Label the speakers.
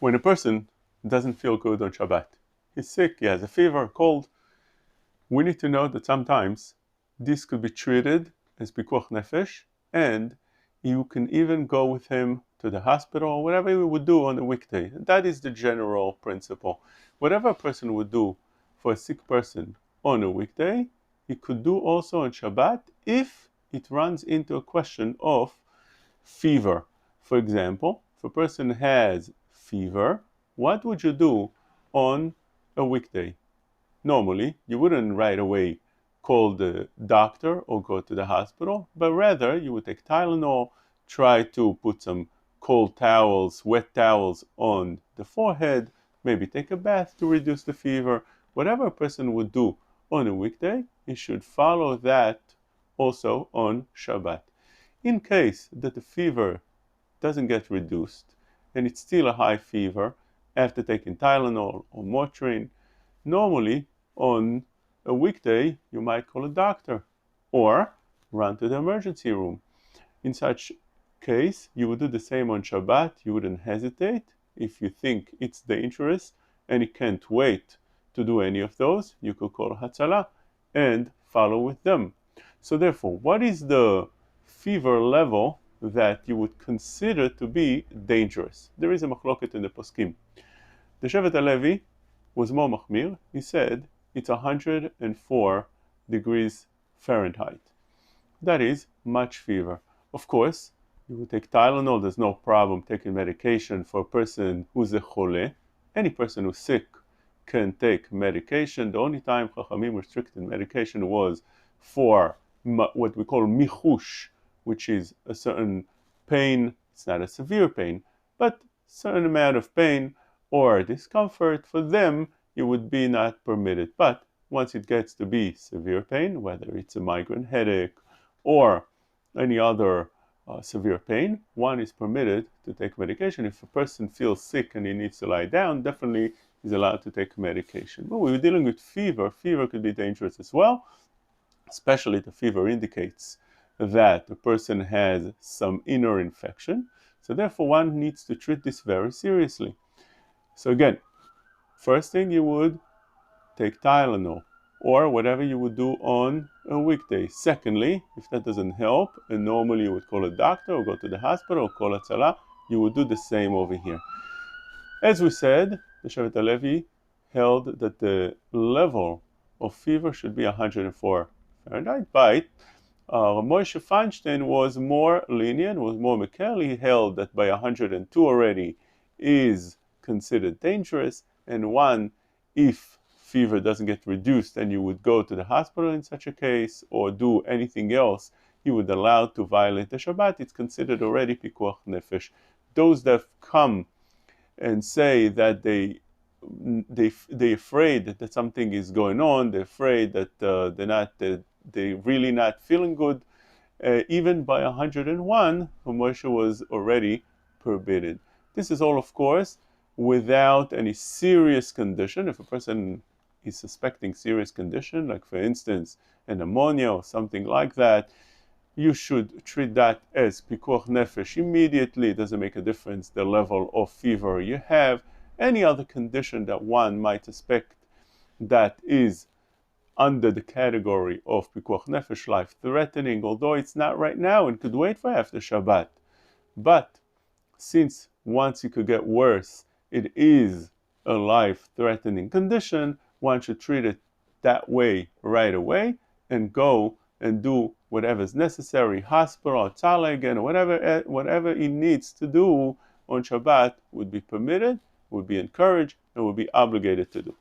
Speaker 1: when a person doesn't feel good on Shabbat, he's sick, he has a fever, cold, we need to know that sometimes this could be treated as pikuach nefesh, and you can even go with him to the hospital or whatever you would do on a weekday. That is the general principle. Whatever a person would do for a sick person on a weekday, he could do also on Shabbat if it runs into a question of fever. For example, if a person has fever, what would you do on a weekday? Normally, you wouldn't right away call the doctor or go to the hospital, but rather you would take Tylenol, try to put some cold towels, wet towels on the forehead, maybe take a bath to reduce the fever. Whatever a person would do on a weekday, he should follow that also on Shabbat. In case that the fever doesn't get reduced and it's still a high fever after taking Tylenol or Motrin, normally on a weekday you might call a doctor or run to the emergency room. In such case, you would do the same on Shabbat. You wouldn't hesitate. If you think it's dangerous and you can't wait to do any of those, you could call Hatzalah and follow with them. So therefore, what is the fever level that you would consider to be dangerous? There is a machloket in the poskim. The Shevet HaLevi was more machmir. He said it's 104 degrees Fahrenheit. That is much fever. Of course, you would take Tylenol. There's no problem taking medication for a person who's a chole. Any person who's sick can take medication. The only time Chachamim restricted medication was for what we call michush, which is a certain pain. It's not a severe pain, but a certain amount of pain or discomfort. For them, it would be not permitted. But once it gets to be severe pain, whether it's a migraine headache or any other severe pain, one is permitted to take medication. If a person feels sick and he needs to lie down, definitely is allowed to take medication. But we're dealing with fever. Fever could be dangerous as well, especially if the fever indicates that the person has some inner infection. So therefore, one needs to treat this very seriously. So again, first thing you would take Tylenol or whatever you would do on a weekday. Secondly, if that doesn't help, and normally you would call a doctor or go to the hospital or call Hatzalah, you would do the same over here. As we said, the Shevet HaLevi held that the level of fever should be 104 Fahrenheit. But Moshe Feinstein was more lenient, was more mekel. He held that by 102 already is considered dangerous, and one, if fever doesn't get reduced and you would go to the hospital in such a case or do anything else, you would allow to violate the Shabbat. It's considered already pikuach nefesh. Those that come and say that they're afraid that something is going on, they're afraid that they're really not feeling good, even by 101, Moshe was already forbidden. This is all, of course, without any serious condition. If a person is suspecting serious condition, like for instance a pneumonia or something like that, you should treat that as pikuach nefesh immediately. It doesn't make a difference the level of fever you have. Any other condition that one might suspect that is under the category of pikuach nefesh, life-threatening, although it's not right now and could wait for after Shabbat. But since once it could get worse, it is a life-threatening condition, one should treat it that way right away and go and do whatever is necessary, hospital, tzala again, or whatever he needs to do on Shabbat would be permitted, would be encouraged, and would be obligated to do.